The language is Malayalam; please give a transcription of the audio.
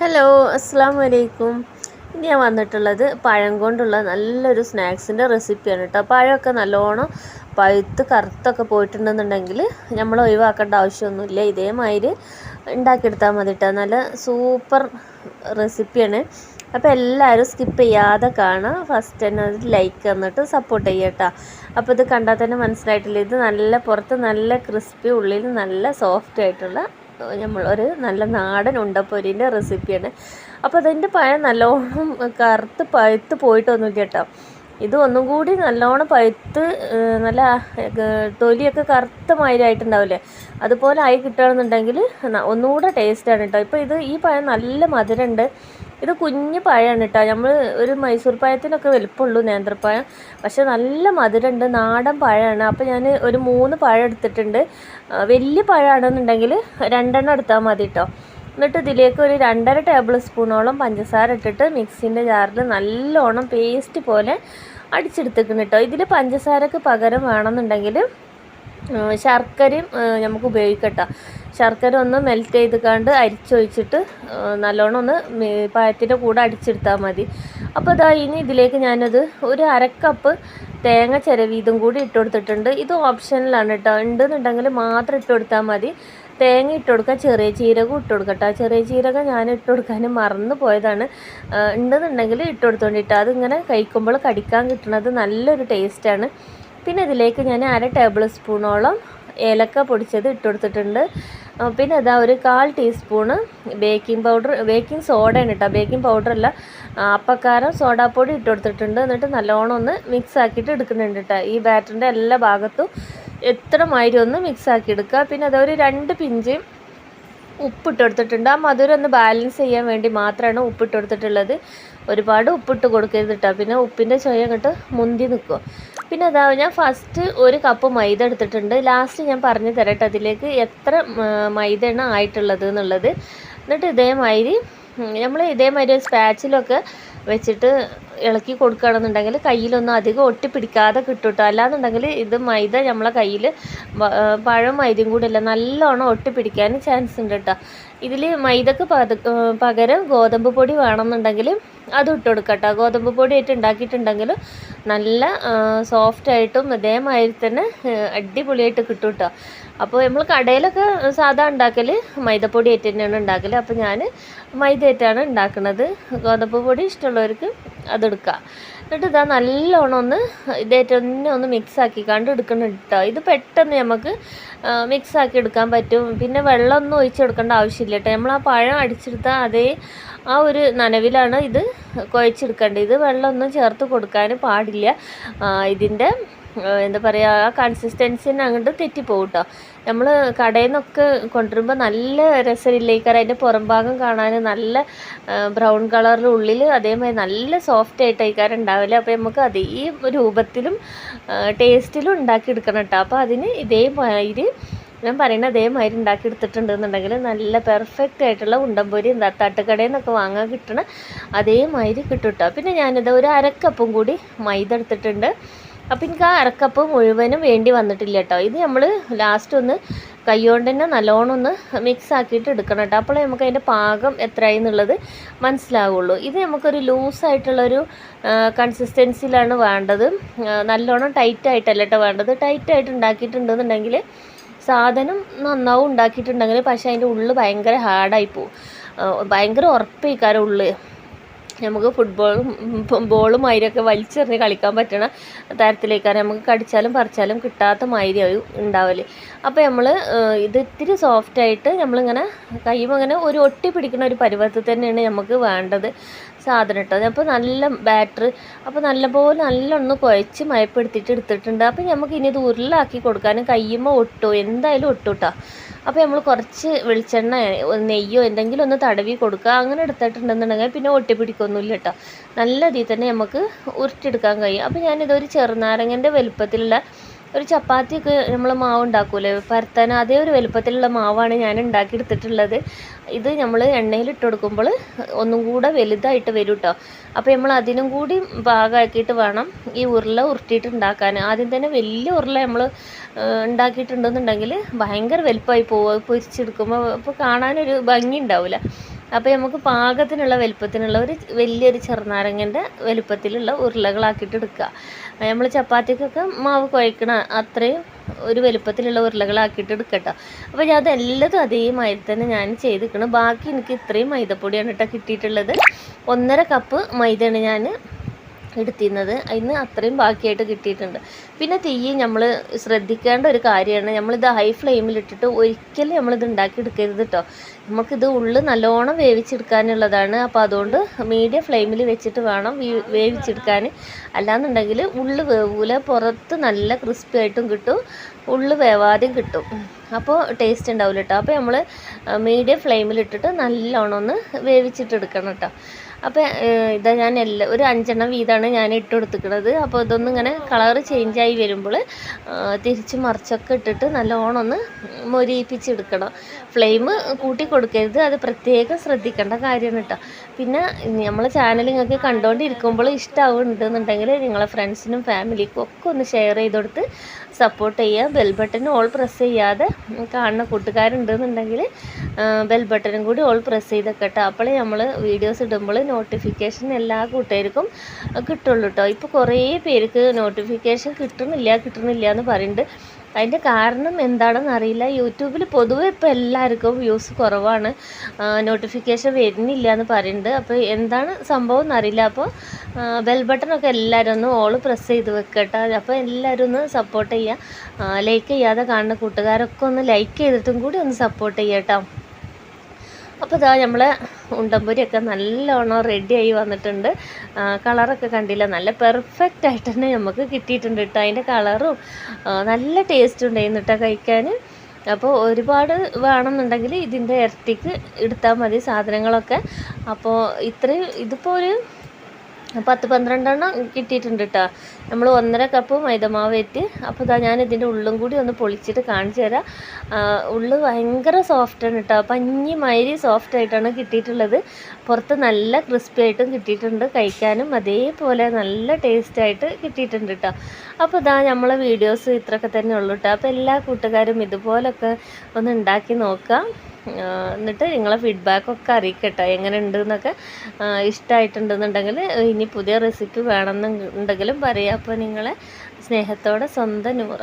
ഹലോ, അസ്സാം വലൈക്കും. ഇനി ഞാൻ വന്നിട്ടുള്ളത് പഴം കൊണ്ടുള്ള നല്ലൊരു സ്നാക്സിൻ്റെ റെസിപ്പിയാണ് കേട്ടോ. പഴമൊക്കെ നല്ലോണം പഴുത്ത് കറുത്തൊക്കെ പോയിട്ടുണ്ടെന്നുണ്ടെങ്കിൽ നമ്മൾ ഒഴിവാക്കേണ്ട ആവശ്യമൊന്നുമില്ല. ഇതേമാതിരി ഉണ്ടാക്കിയെടുത്താൽ മതി കേട്ടോ. നല്ല സൂപ്പർ റെസിപ്പിയാണ്. അപ്പോൾ എല്ലാവരും സ്കിപ്പ് ചെയ്യാതെ കാണാം. ഫസ്റ്റ് തന്നെ ഒരു ലൈക്ക് തന്നിട്ട് സപ്പോർട്ട് ചെയ്യുക കേട്ടോ. അപ്പോൾ ഇത് കണ്ടാൽ തന്നെ മനസ്സിലായിട്ടില്ല, ഇത് നല്ല പുറത്ത് നല്ല ക്രിസ്പി, ഉള്ളിൽ നല്ല സോഫ്റ്റ് ആയിട്ടുള്ള ഒരു നല്ല നാടൻ ഉണ്ടപ്പൊരിൻ്റെ റെസിപ്പിയാണ്. അപ്പോൾ അതിൻ്റെ പഴം നല്ലോണം കറുത്ത് പഴുത്ത് പോയിട്ടൊന്നുമില്ല കേട്ടോ. ഇത് ഒന്നും കൂടി നല്ലോണം പഴുത്ത് നല്ല തൊലിയൊക്കെ കറുത്ത മാതിരിയായിട്ടുണ്ടാവില്ലേ, അതുപോലെ ആയി കിട്ടുകയാണെന്നുണ്ടെങ്കിൽ ഒന്നുകൂടെ ടേസ്റ്റാണ് കേട്ടോ. ഇപ്പോൾ ഈ പഴം നല്ല മധുരമുണ്ട്. ഇത് കുഞ്ഞ് പഴമാണ് കേട്ടോ. നമ്മൾ ഒരു മൈസൂർ പഴത്തിനൊക്കെ വലിപ്പമുള്ളൂ നേന്ത്രപ്പഴം, പക്ഷെ നല്ല മധുരമുണ്ട്, നാടൻ പഴമാണ്. അപ്പോൾ ഞാൻ ഒരു 3 പഴം എടുത്തിട്ടുണ്ട്. വലിയ പഴമാണെന്നുണ്ടെങ്കിൽ 2 എടുത്താൽ മതി കേട്ടോ. എന്നിട്ട് ഇതിലേക്ക് ഒരു 2.5 ടേബിൾ സ്പൂണോളം പഞ്ചസാര ഇട്ടിട്ട് മിക്സിൻ്റെ ജാറിൽ നല്ലോണം പേസ്റ്റ് പോലെ അടിച്ചെടുത്തിക്കണം കേട്ടോ. ഇതിൽ പഞ്ചസാരക്ക് പകരം വേണമെന്നുണ്ടെങ്കിൽ ശർക്കരയും നമുക്ക് ഉപയോഗിക്കട്ടോ. ശർക്കര ഒന്ന് മെൽറ്റ് ചെയ്ത് അരിച്ചൊഴിച്ചിട്ട് നല്ലോണം ഒന്ന് പഴത്തിൻ്റെ കൂടെ അടിച്ചെടുത്താൽ മതി. അപ്പോൾ ഇനി ഇതിലേക്ക് ഞാനത് ഒരു 1/2 കപ്പ് തേങ്ങ ചിരവിയതും കൂടി ഇട്ട് കൊടുത്തിട്ടുണ്ട്. ഇത് ഓപ്ഷനിലാണ് കേട്ടോ. ഉണ്ടെന്നുണ്ടെങ്കിൽ മാത്രം ഇട്ട് കൊടുത്താൽ മതി. തേങ്ങ ഇട്ട് കൊടുക്കുക, ചെറിയ ജീരകം ഇട്ട് കൊടുക്കട്ടോ. ചെറിയ ജീരകം ഞാൻ ഇട്ട് കൊടുക്കാൻ മറന്നു പോയതാണ്. ഉണ്ടെന്നുണ്ടെങ്കിൽ ഇട്ട് കൊടുത്തോണ്ടിട്ടോ. അതിങ്ങനെ കഴിക്കുമ്പോൾ കടിക്കാൻ കിട്ടുന്നത് നല്ലൊരു ടേസ്റ്റാണ്. പിന്നെ ഇതിലേക്ക് ഞാൻ 1/2 ടേബിൾ സ്പൂണോളം ഏലക്ക പൊടിച്ചത് ഇട്ട് കൊടുത്തിട്ടുണ്ട്. പിന്നെ ഒരു 1/4 ടീസ്പൂണ് ബേക്കിംഗ് സോഡയാണ് കേട്ടോ. ബേക്കിംഗ് പൗഡറല്ല, അപ്പക്കാരം സോഡാപ്പൊടി ഇട്ട് കൊടുത്തിട്ടുണ്ട്. എന്നിട്ട് നല്ലോണം ഒന്ന് മിക്സ് ആക്കിയിട്ട് എടുക്കുന്നുണ്ട് കേട്ടോ. ഈ ബാറ്ററിൻ്റെ എല്ലാ ഭാഗത്തും എത്ര മാതിരി ഒന്ന് മിക്സ് ആക്കി എടുക്കുക. പിന്നെ ഒരു 2 പിഞ്ച് ഉപ്പിട്ട് കൊടുത്തിട്ടുണ്ട്. ആ മധുരം ഒന്ന് ബാലൻസ് ചെയ്യാൻ വേണ്ടി മാത്രമാണ് ഉപ്പിട്ട് കൊടുത്തിട്ടുള്ളത്. ഒരുപാട് ഉപ്പിട്ട് കൊടുക്കരുത് കേട്ടോ, പിന്നെ ഉപ്പിൻ്റെ ചൊയ അങ്ങോട്ട് മുന്തി നിൽക്കും. പിന്നെ ഞാൻ ഫസ്റ്റ് 1 കപ്പ് മൈദ എടുത്തിട്ടുണ്ട്. ലാസ്റ്റ് ഞാൻ പറഞ്ഞു തരട്ടെ അതിലേക്ക് എത്ര മൈദയാണ് ആയിട്ടുള്ളത് എന്നുള്ളത്. എന്നിട്ട് ഇതേമാതിരി ഒരു സ്പാച്ചിലൊക്കെ വെച്ചിട്ട് ഇളക്കി കൊടുക്കുകയാണെന്നുണ്ടെങ്കിൽ കയ്യിലൊന്നും അധികം ഒട്ടിപ്പിടിക്കാതെ കിട്ടും കേട്ടോ. അല്ലാന്നുണ്ടെങ്കിൽ ഇത് മൈദ നമ്മളെ കയ്യിൽ പഴം മൈദയും കൂടി അല്ല, നല്ലോണം ഒട്ടിപ്പിടിക്കാൻ ചാൻസ് ഉണ്ട് കേട്ടോ. ഇതിൽ മൈദക്ക് പകരം ഗോതമ്പ് പൊടി വേണമെന്നുണ്ടെങ്കിൽ അതും ഇട്ട് കൊടുക്കട്ടോ. ഗോതമ്പ് പൊടി ആയിട്ട് ഉണ്ടാക്കിയിട്ടുണ്ടെങ്കിൽ നല്ല സോഫ്റ്റായിട്ടും ഇതേമാതിരി തന്നെ അടിപൊളിയായിട്ട് കിട്ടും കേട്ടോ. അപ്പോൾ നമ്മൾ കടയിലൊക്കെ സാധാ ഉണ്ടാക്കൽ മൈദപ്പൊടി ആയിട്ട് തന്നെയാണ് ഉണ്ടാക്കൽ. അപ്പോൾ ഞാൻ മൈദയായിട്ടാണ് ഉണ്ടാക്കുന്നത്. ഗോതമ്പ് പൊടി ഇഷ്ടമുള്ളവർക്ക് അതെടുക്കുക. എന്നിട്ട് നല്ലോണം ഒന്ന് മിക്സ് ആക്കിക്കാണ്ട് എടുക്കണം കേട്ടോ. ഇത് പെട്ടെന്ന് നമുക്ക് മിക്സ് ആക്കി എടുക്കാൻ പറ്റും. പിന്നെ വെള്ളമൊന്നും ഒഴിച്ചെടുക്കേണ്ട ആവശ്യമില്ല കേട്ടോ. നമ്മൾ ആ പഴം അടിച്ചെടുത്ത അതേ ആ ഒരു നനവിലാണ് ഇത് കുഴച്ചെടുക്കേണ്ടത്. ഇത് വെള്ളമൊന്നും ചേർത്ത് കൊടുക്കാൻ പാടില്ല. ഇതിൻ്റെ എന്താ പറയുക, ആ കൺസിസ്റ്റൻസിന് അങ്ങോട്ട് തെറ്റിപ്പോകും കേട്ടോ. നമ്മൾ കടയിൽ നിന്നൊക്കെ കൊണ്ടുവരുമ്പോൾ നല്ല രസമില്ലേക്കാരം. അതിൻ്റെ പുറം ഭാഗം കാണാൻ നല്ല ബ്രൗൺ കളറിൽ, ഉള്ളിൽ അതേമാതിരി നല്ല സോഫ്റ്റ് ആയിട്ടായിക്കാരം ഉണ്ടാവില്ല. അപ്പോൾ നമുക്ക് അതേ രൂപത്തിലും ടേസ്റ്റിലും ഉണ്ടാക്കിയെടുക്കണം കേട്ടോ. അപ്പോൾ അതിന് ഇതേമാതിരി ഞാൻ പറയുന്നത് അതേമാതിരി ഉണ്ടാക്കിയെടുത്തിട്ടുണ്ടെന്നുണ്ടെങ്കിൽ നല്ല പെർഫെക്റ്റ് ആയിട്ടുള്ള ഉണ്ടംപൊരി തട്ടുകടയിൽ നിന്നൊക്കെ വാങ്ങാൻ കിട്ടണ അതേമാതിരി കിട്ടും കേട്ടോ. പിന്നെ ഞാനിത് ഒരു 1/2 കപ്പും കൂടി മൈദ എടുത്തിട്ടുണ്ട്. അപ്പോൾ എനിക്ക് ആ 1/2 കപ്പ് മുഴുവനും വേണ്ടി വന്നിട്ടില്ല കേട്ടോ. ഇത് നമ്മൾ ലാസ്റ്റ് ഒന്ന് കൈകൊണ്ട് തന്നെ നല്ലോണം ഒന്ന് മിക്സ് ആക്കിയിട്ട് എടുക്കണം കേട്ടോ. അപ്പോൾ നമുക്ക് അതിൻ്റെ പാകം എത്രയായി എന്നുള്ളത് മനസ്സിലാവുള്ളൂ. ഇത് നമുക്കൊരു ലൂസായിട്ടുള്ളൊരു കൺസിസ്റ്റൻസിയിലാണ് വേണ്ടത്. നല്ലോണം ടൈറ്റായിട്ടല്ല കേട്ടോ വേണ്ടത്. ടൈറ്റായിട്ട് ഉണ്ടാക്കിയിട്ടുണ്ടെന്നുണ്ടെങ്കിൽ സാധനം നന്നാവും ഉണ്ടാക്കിയിട്ടുണ്ടെങ്കിൽ, പക്ഷേ അതിൻ്റെ ഉള്ളിൽ ഭയങ്കര ഹാർഡായി പോവും. ഭയങ്കര ഉറപ്പിക്കാരം ഉള്ളിൽ. നമുക്ക് ബോളും മാതിരിയൊക്കെ വലിച്ചെറിഞ്ഞ് കളിക്കാൻ പറ്റണ തരത്തിലേക്കാണ്. നമുക്ക് കടിച്ചാലും പറിച്ചാലും കിട്ടാത്ത മാതിരിയായി ഉണ്ടാവല്. അപ്പോൾ നമ്മൾ ഇത് ഇത്തിരി സോഫ്റ്റായിട്ട് നമ്മളിങ്ങനെ കയ്യുമ്പോൾ ഒരു ഒട്ടി പിടിക്കുന്ന ഒരു പരുവത്തിൽ തന്നെയാണ് നമുക്ക് വേണ്ടത് സാധനം കേട്ടോ. അപ്പോൾ നല്ല ബാറ്റർ, അപ്പോൾ നല്ലോണം കുഴച്ച് മയപ്പെടുത്തിയിട്ട് എടുത്തിട്ടുണ്ട്. അപ്പോൾ നമുക്ക് ഇനി ഇത് ഉരുളാക്കി കൊടുക്കാനും കയ്യുമ്പോൾ എന്തായാലും ഒട്ടും കേട്ടോ. അപ്പോൾ നമ്മൾ കുറച്ച് വെളിച്ചെണ്ണ നെയ്യോ എന്തെങ്കിലും ഒന്ന് തടവി കൊടുക്കുക. അങ്ങനെ എടുത്തിട്ടുണ്ടെന്നുണ്ടെങ്കിൽ പിന്നെ ഒട്ടിപ്പിടിക്കൊന്നുമില്ല കേട്ടോ. നല്ല ഇതിൽ തന്നെ നമുക്ക് ഉരുട്ടിയെടുക്കാൻ കഴിയും. അപ്പോൾ ഞാനിതൊരു ചെറുനാരങ്ങൻ്റെ വലുപ്പത്തിലുള്ള ഒരു ചപ്പാത്തിയൊക്കെ നമ്മൾ മാവ് ഉണ്ടാക്കൂലേ പരത്താൻ, അതേ ഒരു വലുപ്പത്തിലുള്ള മാവാണ് ഞാൻ ഉണ്ടാക്കിയെടുത്തിട്ടുള്ളത്. ഇത് നമ്മൾ എണ്ണയിലിട്ട് കൊടുക്കുമ്പോൾ ഒന്നും കൂടെ വലുതായിട്ട് വരും കേട്ടോ. അപ്പോൾ നമ്മൾ അതിനും കൂടി പാകമാക്കിയിട്ട് വേണം ഈ ഉരുള ഉരുട്ടിയിട്ട് ഉണ്ടാക്കാൻ. ആദ്യം തന്നെ വലിയ ഉരുള നമ്മൾ ഉണ്ടാക്കിയിട്ടുണ്ടെന്നുണ്ടെങ്കിൽ ഭയങ്കര വലുപ്പമായി പോവുക, പൊരിച്ചെടുക്കുമ്പോൾ അപ്പോൾ കാണാനൊരു ഭംഗി ഉണ്ടാവില്ല. അപ്പോൾ നമുക്ക് പാകത്തിനുള്ള വലുപ്പത്തിനുള്ള ഒരു വലിയൊരു ചെറുനാരങ്ങൻ്റെ വലുപ്പത്തിലുള്ള ഉരുളകളാക്കിയിട്ട് എടുക്കുക. നമ്മൾ ചപ്പാത്തിക്കൊക്കെ മാവ് കുഴക്കണ അത്രയും ഒരു വലുപ്പത്തിലുള്ള ഉരുളകളാക്കിയിട്ട് എടുക്കട്ടോ. അപ്പോൾ ഞാൻ അതെല്ലതും അതേമാതിരി തന്നെ ഞാൻ ചെയ്തിരിക്കണം. ബാക്കി എനിക്ക് ഇത്രയും മൈദപ്പൊടിയാണ് കേട്ടോ കിട്ടിയിട്ടുള്ളത്. 1.5 കപ്പ് മൈദയാണ് ഞാൻ എടുത്തിരുന്നത്. അതിന് അത്രയും ബാക്കിയായിട്ട് കിട്ടിയിട്ടുണ്ട്. പിന്നെ തീ നമ്മൾ ശ്രദ്ധിക്കേണ്ട ഒരു കാര്യമാണ്, നമ്മളിത് ഹൈ ഫ്ലെയിമിലിട്ടിട്ട് ഒരിക്കലും നമ്മളിത് ഉണ്ടാക്കിയെടുക്കരുത് കേട്ടോ. നമുക്കിത് ഉള്ളിൽ നല്ലോണം വേവിച്ചെടുക്കാനുള്ളതാണ്. അപ്പോൾ അതുകൊണ്ട് മീഡിയം ഫ്ലെയിമിൽ വെച്ചിട്ട് വേണം വേവിച്ചെടുക്കാൻ. അല്ലാന്നുണ്ടെങ്കിൽ ഉള്ളു വേവൂല, പുറത്ത് നല്ല ക്രിസ്പി ആയിട്ടും കിട്ടും, ഉള്ളു വേവാതെയും കിട്ടും. അപ്പോൾ ടേസ്റ്റ് ഉണ്ടാവില്ല കേട്ടോ. അപ്പോൾ നമ്മൾ മീഡിയം ഫ്ലെയിമിലിട്ടിട്ട് നല്ലോണം ഒന്ന് വേവിച്ചിട്ടെടുക്കണം കേട്ടോ. അപ്പോൾ ഇതാ ഞാൻ ഒരു 5 എണ്ണം വീതമാണ് ഞാൻ ഇട്ട് കൊടുത്തിരിക്കുന്നത്. അപ്പോൾ ഇതൊന്നും ഇങ്ങനെ കളറ് ചേഞ്ചായി വരുമ്പോൾ തിരിച്ച് മറിച്ചൊക്കെ ഇട്ടിട്ട് നല്ലോണം ഒന്ന് മൊരിയിപ്പിച്ചെടുക്കണം. ഫ്ലെയിം കൂട്ടി കൊടുക്കരുത്, അത് പ്രത്യേകം ശ്രദ്ധിക്കേണ്ട കാര്യമാണ് കേട്ടോ. പിന്നെ നമ്മളെ ചാനൽ നിങ്ങൾക്ക് കണ്ടുകൊണ്ടിരിക്കുമ്പോൾ ഇഷ്ടമാവുന്നുണ്ടെന്നുണ്ടെങ്കിൽ നിങ്ങളെ ഫ്രണ്ട്സിനും ഫാമിലിക്കും ഒക്കെ ഒന്ന് ഷെയർ ചെയ്ത് കൊടുത്ത് സപ്പോർട്ട് ചെയ്യുക. ബെൽ ബട്ടൺ ഓൾ പ്രസ് ചെയ്യാതെ കാണുന്ന കൂട്ടുകാരുണ്ടെന്നുണ്ടെങ്കിൽ ബെൽ ബട്ടണും കൂടി ഓൾ പ്രസ് ചെയ്തൊക്കെ കേട്ടോ. അപ്പോഴേ നമ്മൾ വീഡിയോസ് ഇടുമ്പോൾ നോട്ടിഫിക്കേഷൻ എല്ലാ കൂട്ടുകാർക്കും കിട്ടുള്ളൂ കേട്ടോ. ഇപ്പോൾ കുറേ പേർക്ക് നോട്ടിഫിക്കേഷൻ കിട്ടുന്നില്ല എന്ന് പറയുന്നുണ്ട്. അതിൻ്റെ കാരണം എന്താണെന്ന് അറിയില്ല. യൂട്യൂബിൽ പൊതുവെ ഇപ്പോൾ എല്ലാവർക്കും വ്യൂസ് കുറവാണ്, നോട്ടിഫിക്കേഷൻ വരുന്നില്ല എന്ന് പറയുന്നുണ്ട്. അപ്പോൾ എന്താണ് സംഭവം എന്നറിയില്ല. അപ്പോൾ ബെൽ ബട്ടണൊക്കെ എല്ലാവരും ഒന്ന് ഓൾ പ്രസ് ചെയ്ത് വെക്കട്ടെ. അപ്പോൾ എല്ലാവരും ഒന്ന് സപ്പോർട്ട് ചെയ്യുക. ലൈക്ക് ചെയ്യാതെ കാണുന്ന കൂട്ടുകാരൊക്കെ ഒന്ന് ലൈക്ക് ചെയ്തിട്ടും കൂടി ഒന്ന് സപ്പോർട്ട് ചെയ്യുക കേട്ടോ. അപ്പോൾ ഇതാ നമ്മളെ ഉണ്ടംപൊരിയൊക്കെ നല്ലോണം റെഡിയായി വന്നിട്ടുണ്ട്. കളറൊക്കെ കണ്ടില്ല, നല്ല പെർഫെക്റ്റ് ആയിട്ട് തന്നെ നമുക്ക് കിട്ടിയിട്ടുണ്ട് കേട്ടോ. അതിൻ്റെ കളറും നല്ല ടേസ്റ്റ് ഉണ്ടായിരുന്നു കേട്ടോ കഴിക്കാൻ. അപ്പോൾ ഒരുപാട് വേണമെന്നുണ്ടെങ്കിൽ ഇതിൻ്റെ ഇരട്ടിക്ക് എടുത്താൽ മതി സാധനങ്ങളൊക്കെ. അപ്പോൾ ഇത്രയും ഇതിപ്പോൾ ഒരു 10-12 എണ്ണം കിട്ടിയിട്ടുണ്ട് കേട്ടോ. നമ്മൾ 1.5 കപ്പ് മൈദമാവ് ഇട്ട്. അപ്പോൾ ഇതാ ഞാൻ ഇതിൻ്റെ ഉള്ളും കൂടി ഒന്ന് പൊളിച്ചിട്ട് കാണിച്ചു തരാം. ഉള്ളു ഭയങ്കര സോഫ്റ്റാണ് കേട്ടോ, പഞ്ഞിമാതിരി സോഫ്റ്റായിട്ടാണ് കിട്ടിയിട്ടുള്ളത്. പുറത്ത് നല്ല ക്രിസ്പി ആയിട്ടും കിട്ടിയിട്ടുണ്ട്, കഴിക്കാനും അതേപോലെ നല്ല ടേസ്റ്റായിട്ട് കിട്ടിയിട്ടുണ്ട് കേട്ടോ. അപ്പോൾ ഇതാ നമ്മളെ വീഡിയോസ് ഇത്രയൊക്കെ തന്നെ ഉള്ളൂ കേട്ടോ. അപ്പോൾ എല്ലാ കൂട്ടുകാരും ഇതുപോലൊക്കെ ഒന്ന് ഉണ്ടാക്കി നോക്കുക. എന്നിട്ട് നിങ്ങളെ ഫീഡ്ബാക്കൊക്കെ അറിയിക്കട്ടോ, എങ്ങനെ ഉണ്ടെന്നൊക്കെ. ഇഷ്ടമായിട്ടുണ്ടെന്നുണ്ടെങ്കിൽ ഇനി പുതിയ റെസിപ്പി വേണമെന്നുണ്ടെങ്കിലും പറയാം. അപ്പോൾ നിങ്ങളെ സ്നേഹത്തോടെ സ്വന്തം നൂറ.